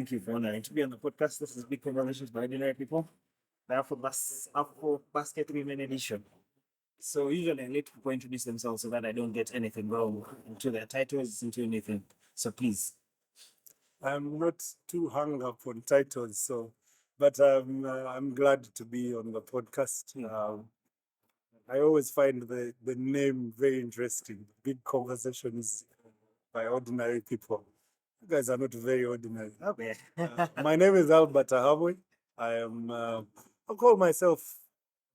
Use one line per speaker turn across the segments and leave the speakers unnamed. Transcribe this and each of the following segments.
thank you for honoring to be on the podcast. This is Big Conversations by Ordinary People, the AfroBasket Women Edition. So usually I let people introduce themselves so that I don't get anything wrong into their titles, into anything. So please.
I'm not too hung up on titles, but I'm glad to be on the podcast. I always find the name very interesting. Big Conversations by Ordinary People. You guys are not very ordinary.
Okay.
My name is Albert Ahabwe. I call myself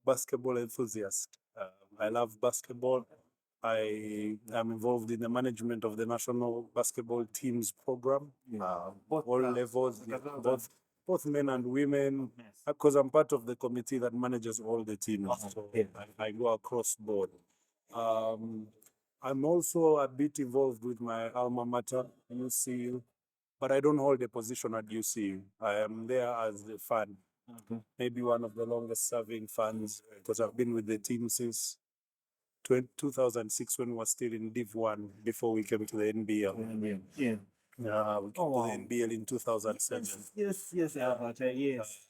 basketball enthusiast. I love basketball. I am involved in the management of the national basketball teams program, all levels, both men and women, because I'm part of the committee that manages all the teams. So I go across board. I'm also a bit involved with my alma mater, UCU, but I don't hold a position at UCU. I am there as a fan, maybe one of the longest serving fans, because I've been with the team since 2006 when we were still in Div 1 before we came to the NBL.
Yeah.
We came to the NBL in 2007.
Yes, Albert. Yes.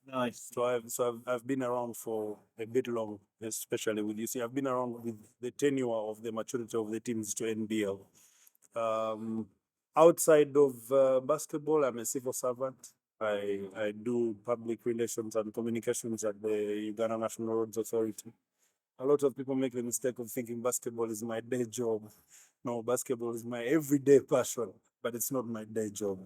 Nice.
So I've been around for a bit long, especially with UC. I've been around with the tenure of the maturity of the teams to NBL. Outside of basketball, I'm a civil servant. I do public relations and communications at the Uganda National Roads Authority. A lot of people make the mistake of thinking basketball is my day job. No, basketball is my everyday passion, but it's not my day job.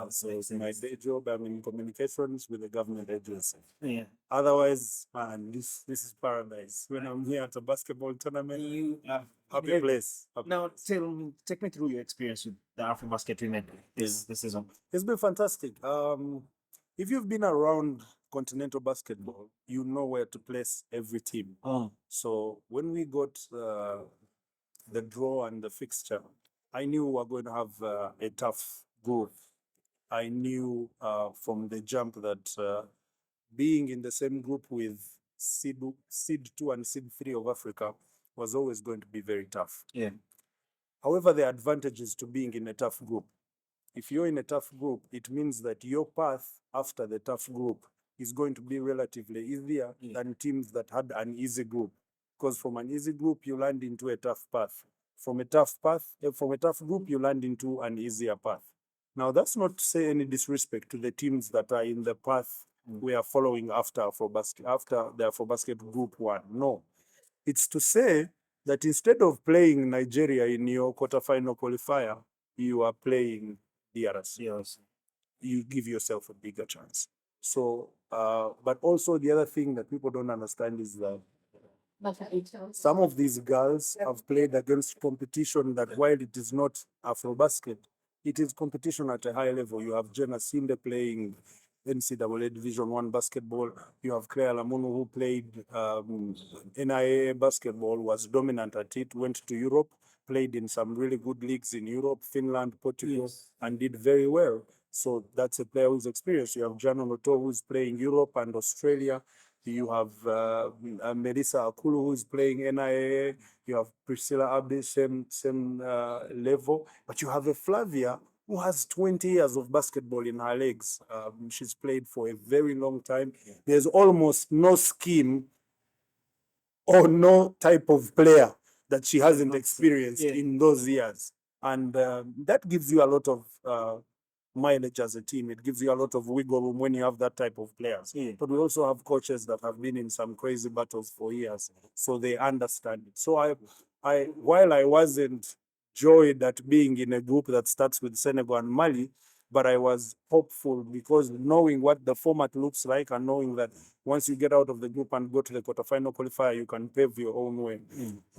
So it's my day job. I'm in communications with a government agency.
Yeah.
Otherwise, man, this is paradise. When I'm here at a basketball tournament, happy place.
Now, take me through your experience with the AfroBasket Women this season.
It's been fantastic. If you've been around continental basketball, you know where to place every team. So when we got the draw and the fixture, I knew we were going to have a tough group. I knew from the jump that being in the same group with seed 2 and seed 3 of Africa was always going to be very tough.
Yeah.
However, the advantages to being in a tough group. If you're in a tough group, it means that your path after the tough group is going to be relatively easier than teams that had an easy group. Because from an easy group, you land into a tough path. From a tough group, you land into an easier path. Now, that's not to say any disrespect to the teams that are in the path we are following after the AfroBasket Group 1. No. It's to say that instead of playing Nigeria in your quarterfinal qualifier, you are playing DRC.
Yes.
You give yourself a bigger chance. So, but also the other thing that people don't understand is that some of these girls have played against competition that while it is not AfroBasket, it is competition at a high level. You have Jenna Sinde playing NCAA Division 1 basketball. You have Claire Lamunu who played NIA basketball, was dominant at it, went to Europe, played in some really good leagues in Europe, Finland, Portugal, and did very well. So that's a player who's experienced. You have Jana Noto who's playing Europe and Australia. You have Melissa Akulu who's playing NIA. You have Priscilla Abdi, same level. But you have a Flavia who has 20 years of basketball in her legs. She's played for a very long time. There's almost no scheme or no type of player that she hasn't experienced in those years. And that gives you a lot of mileage as a team. It gives you a lot of wiggle room when you have that type of players. But we also have coaches that have been in some crazy battles for years, so they understand it. So while I wasn't joyed at being in a group that starts with Senegal and Mali, but I was hopeful because knowing what the format looks like and knowing that once you get out of the group and go to the quarterfinal qualifier, you can pave your own way.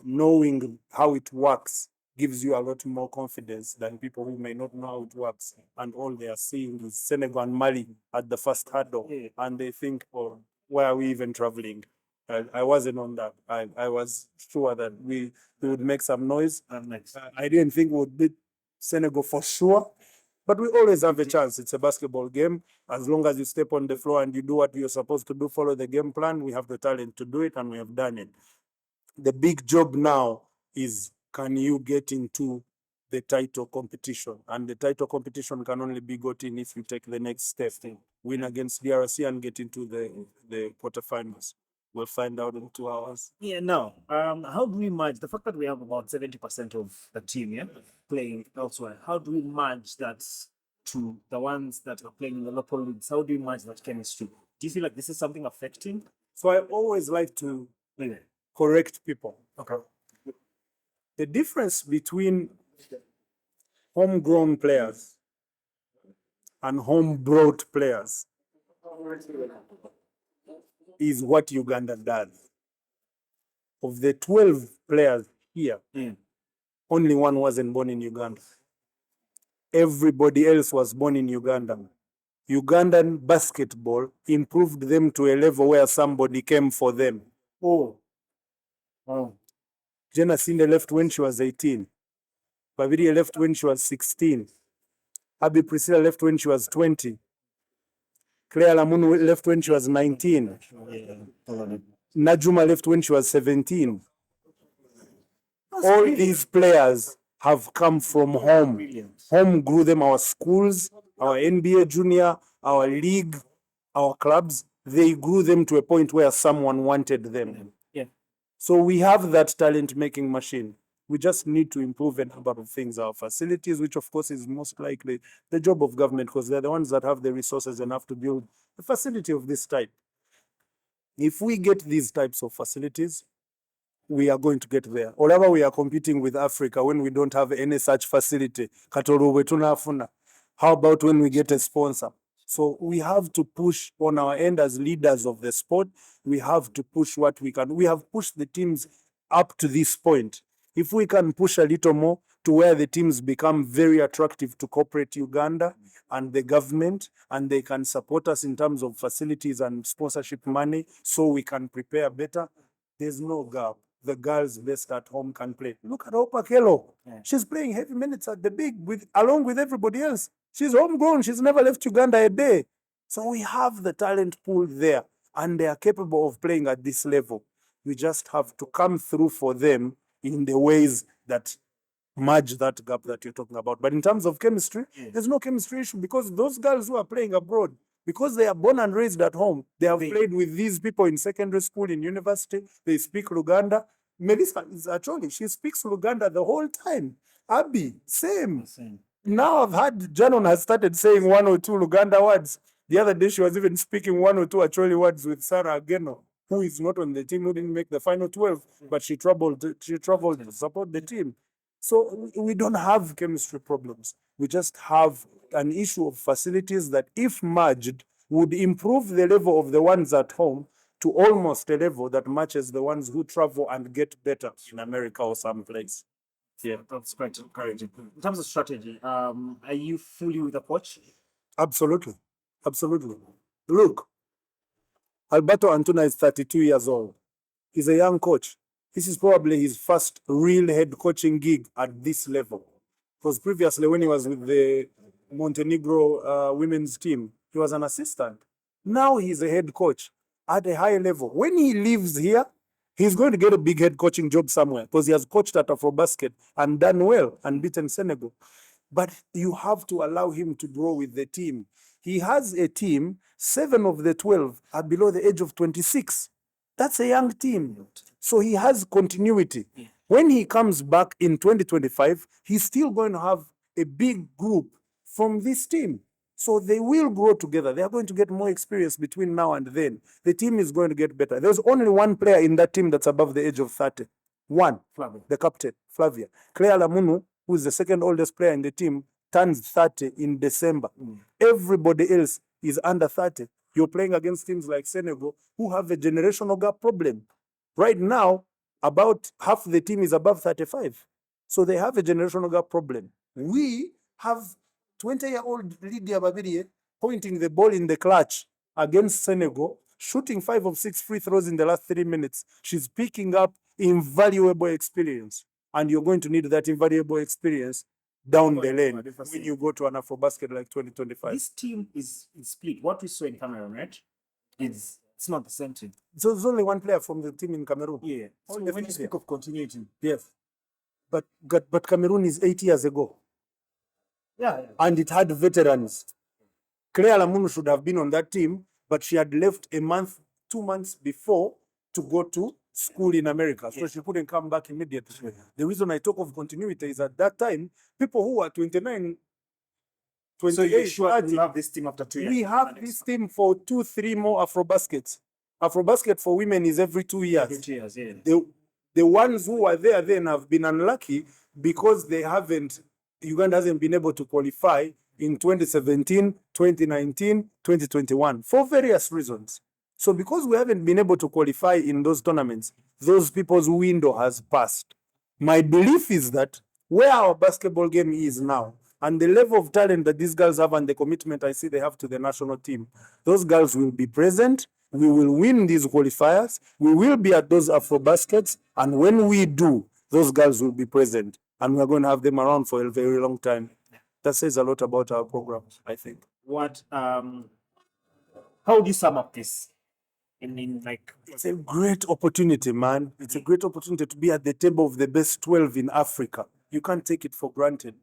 Knowing how it works gives you a lot more confidence than people who may not know how it works. And all they are seeing is Senegal and Mali at the first hurdle. And they think, oh, why are we even traveling? I wasn't on that. I was sure that we would make some noise. I didn't think we would beat Senegal for sure. But we always have a chance. It's a basketball game. As long as you step on the floor and you do what you're supposed to do, follow the game plan, we have the talent to do it, and we have done it. The big job now is, can you get into the title competition. And the title competition can only be gotten if you take the next step, win against DRC and get into the quarterfinals. We'll find out in 2 hours.
Yeah, now, how do we merge the fact that we have about 70% of the team, yeah, playing elsewhere? How do we merge that to the ones that are playing in the local leagues? How do we merge that chemistry? Do you feel like this is something affecting?
So I always like to correct people.
Okay.
The difference between homegrown players and home-brought players is what Uganda does. Of the 12 players here, only one wasn't born in Uganda. Everybody else was born in Uganda. Ugandan basketball improved them to a level where somebody came for them.
Oh. Wow.
Jenna Sinde left when she was 18. Babiri left when she was 16. Abi Priscilla left when she was 20. Claire Lamunu left when she was 19. Najuma left when she was 17. All these players have come from home.
Brilliant.
Home grew them, our schools, our NBA junior, our league, our clubs. They grew them to a point where someone wanted them.
Yeah.
So we have that talent making machine. We just need to improve a number of things, our facilities, which of course is most likely the job of government because they're the ones that have the resources enough to build a facility of this type. If we get these types of facilities, we are going to get there. Although we are competing with Africa when we don't have any such facility. How about when we get a sponsor? So we have to push on our end as leaders of the sport. We have to push what we can. We have pushed the teams up to this point. If we can push a little more to where the teams become very attractive to corporate Uganda and the government, and they can support us in terms of facilities and sponsorship money so we can prepare better, there's no gap. The girls best at home can play. Look at Opa Kelo. She's playing heavy minutes at the big along with everybody else. She's homegrown. She's never left Uganda a day. So we have the talent pool there and they are capable of playing at this level. We just have to come through for them in the ways that merge that gap that you're talking about. But in terms of chemistry, there's no chemistry issue because those girls who are playing abroad, because they are born and raised at home, they have played with these people in secondary school, in university, they speak Luganda. Melissa is actually, she speaks Luganda the whole time. Abby, same. Now I've had Janon has started saying 1 or 2 Luganda words. The other day she was even speaking 1 or 2 Acholi words with Sarah Ageno, who is not on the team, who didn't make the final 12, but she traveled to support the team. So we don't have chemistry problems. We just have an issue of facilities that, if merged, would improve the level of the ones at home to almost a level that matches the ones who travel and get better in America or someplace.
Yeah, that's quite encouraging. In terms of strategy, are you fully with the coach?
Absolutely. Absolutely. Look, Alberto Antuna is 32 years old. He's a young coach. This is probably his first real head coaching gig at this level. Because previously, when he was with the Montenegro women's team, he was an assistant. Now he's a head coach at a high level. When he leaves here, he's going to get a big head coaching job somewhere because he has coached at AfroBasket and done well and beaten Senegal. But you have to allow him to grow with the team. He has a team, 7 of the 12 are below the age of 26. That's a young team. So he has continuity. When he comes back in 2025, he's still going to have a big group from this team. So they will grow together. They are going to get more experience between now and then. The team is going to get better. There's only one player in that team that's above the age of 30. One,
Flavia.
the captain, Flavia. Claire Lamunu, who is the second oldest player in the team, turns 30 in December. Everybody else is under 30. You're playing against teams like Senegal, who have a generational gap problem. Right now, about half the team is above 35. So they have a generational gap problem. We have 20-year-old Lydia Babirie pointing the ball in the clutch against Senegal, shooting 5 of 6 free throws in the last 3 minutes. She's picking up invaluable experience. And you're going to need that invaluable experience down the lane when you go to an AfroBasket like 2025.
This team is split. What we saw in Cameroon, right? It's not the same team.
So there's only one player from the team in Cameroon.
Yeah. So when you speak of continuity,
yes, but Cameroon is 8 years ago.
Yeah.
And it had veterans. Claire Lamunu should have been on that team, but she had left 2 months before to go to school in America. So she couldn't come back immediately. The reason I talk of continuity is at that time, people who were 29, 28,
So you're sure
30,
we'll have this team after 2 years?
we have this team for 2-3 more AfroBaskets. AfroBasket for women is every 2 years.
Every 2 years, yeah.
The ones who were there then have been unlucky because Uganda hasn't been able to qualify in 2017, 2019, 2021 for various reasons. So because we haven't been able to qualify in those tournaments, those people's window has passed. My belief is that where our basketball game is now and the level of talent that these girls have and the commitment I see they have to the national team, those girls will be present. We will win these qualifiers. We will be at those AfroBaskets. And when we do, those girls will be present. And we're going to have them around for a very long time. That says a lot about our program, I think.
How would you sum up this?
It's a great opportunity, man. It's a great opportunity to be at the table of the best 12 in Africa. You can't take it for granted.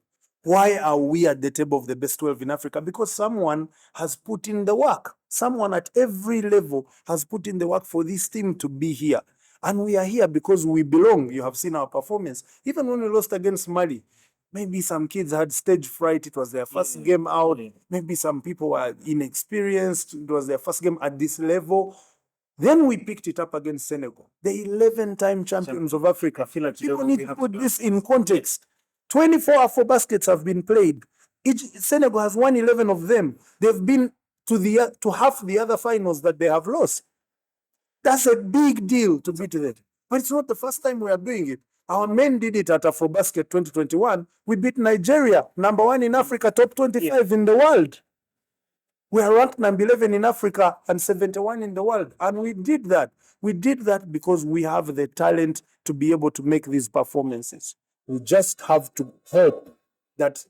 Why are we at the table of the best 12 in Africa? Because someone has put in the work. Someone at every level has put in the work for this team to be here. And we are here because we belong. You have seen our performance. Even when we lost against Mali, maybe some kids had stage fright. It was their first game out. Maybe some people were inexperienced. It was their first game at this level. Then we picked it up against Senegal, the 11-time champions of Africa.
I feel like
people need to put this in context. 24 AfroBaskets have been played. Senegal has won 11 of them. They've been to half the other finals that they have lost. That's a big deal to beat them. But it's not the first time we are doing it. Our men did it at AfroBasket 2021. We beat Nigeria, number 1 in Africa, top 25 in the world. We are ranked number 11 in Africa and 71 in the world. And we did that. We did that because we have the talent to be able to make these performances. We just have to hope that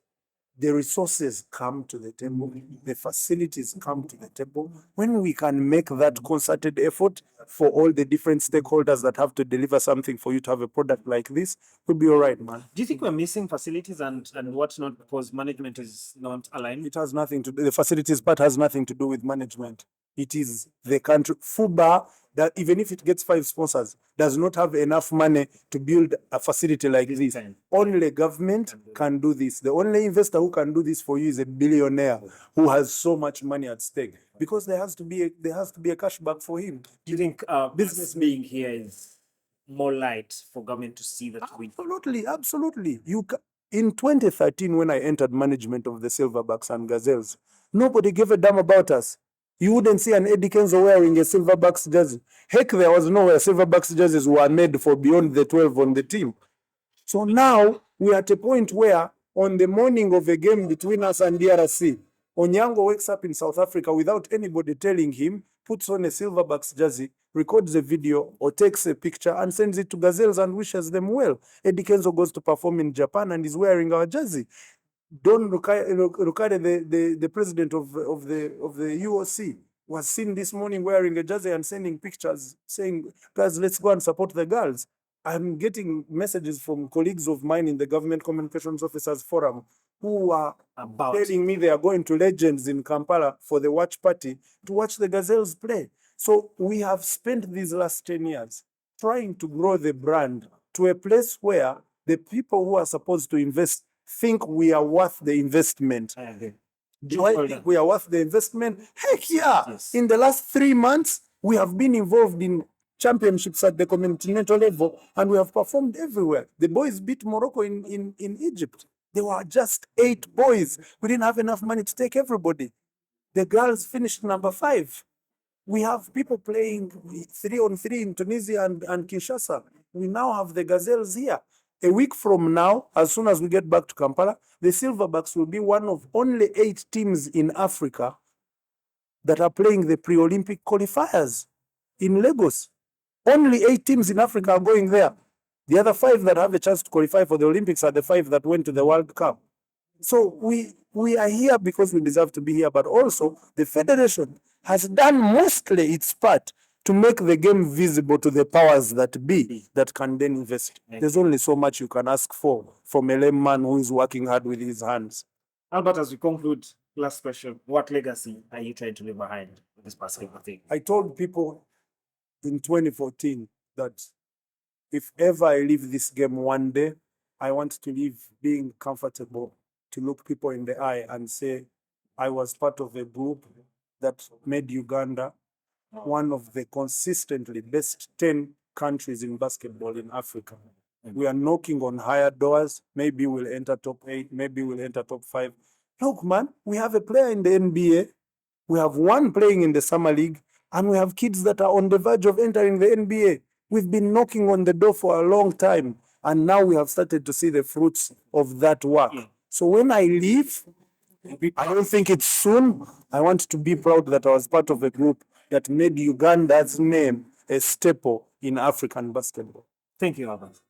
the resources come to the table, the facilities come to the table. When we can make that concerted effort for all the different stakeholders that have to deliver something for you to have a product like this, we'll be all right, man.
Do you think we're missing facilities and whatnot because management is not aligned?
It has nothing to do, the facilities part has nothing to do with management. It is the country. FUBA, that even if it gets 5 sponsors, does not have enough money to build a facility like this. Only government can do this. The only investor who can do this for you is a billionaire who has so much money at stake. Because there has to be a cashback for him.
Do you think business being here is more light for government to see that we?
Absolutely. In 2013, when I entered management of the Silverbacks and Gazelles, nobody gave a damn about us. You wouldn't see an Eddie Kenzo wearing a Silverbacks jersey. Heck, there was nowhere Silverbacks jerseys were made for beyond the 12 on the team. So now we are at a point where on the morning of a game between us and DRC, Onyango wakes up in South Africa without anybody telling him, puts on a Silverbacks jersey, records a video or takes a picture and sends it to Gazelles and wishes them well. Eddie Kenzo goes to perform in Japan and is wearing our jersey. Don Rukade, the president of the UOC, was seen this morning wearing a jersey and sending pictures saying, guys, let's go and support the girls. I'm getting messages from colleagues of mine in the Government Communications Officers Forum who are telling me they are going to Legends in Kampala for the watch party to watch the Gazelles play. So we have spent these last 10 years trying to grow the brand to a place where the people who are supposed to invest think we are worth the investment. Do I think we are worth the investment? Heck yeah! Yes. In the last 3 months, we have been involved in championships at the continental level and we have performed everywhere. The boys beat Morocco in Egypt. There were just 8 boys. We didn't have enough money to take everybody. The girls finished number 5. We have people playing 3-on-3 in Tunisia and Kinshasa. We now have the Gazelles here. A week from now, as soon as we get back to Kampala, the Silverbacks will be one of only 8 teams in Africa that are playing the pre-Olympic qualifiers in Lagos. Only 8 teams in Africa are going there. The other 5 that have a chance to qualify for the Olympics are the 5 that went to the World Cup. So we are here because we deserve to be here, but also the federation has done mostly its part to make the game visible to the powers that be that can then invest. There's only so much you can ask for from a lame man who is working hard with his hands.
Albert, as we conclude, last question: what legacy are you trying to leave behind with this basketball thing?
I told people in 2014 that if ever I leave this game one day, I want to leave being comfortable to look people in the eye and say, I was part of a group that made Uganda one of the consistently best 10 countries in basketball in Africa. We are knocking on higher doors. Maybe we'll enter top 8, maybe we'll enter top 5. Look, man, we have a player in the NBA. We have one playing in the summer league, and we have kids that are on the verge of entering the NBA. We've been knocking on the door for a long time, and now we have started to see the fruits of that work. So when I leave, I don't think it's soon. I want to be proud that I was part of a group that made Uganda's name a staple in African basketball.
Thank you, Albert.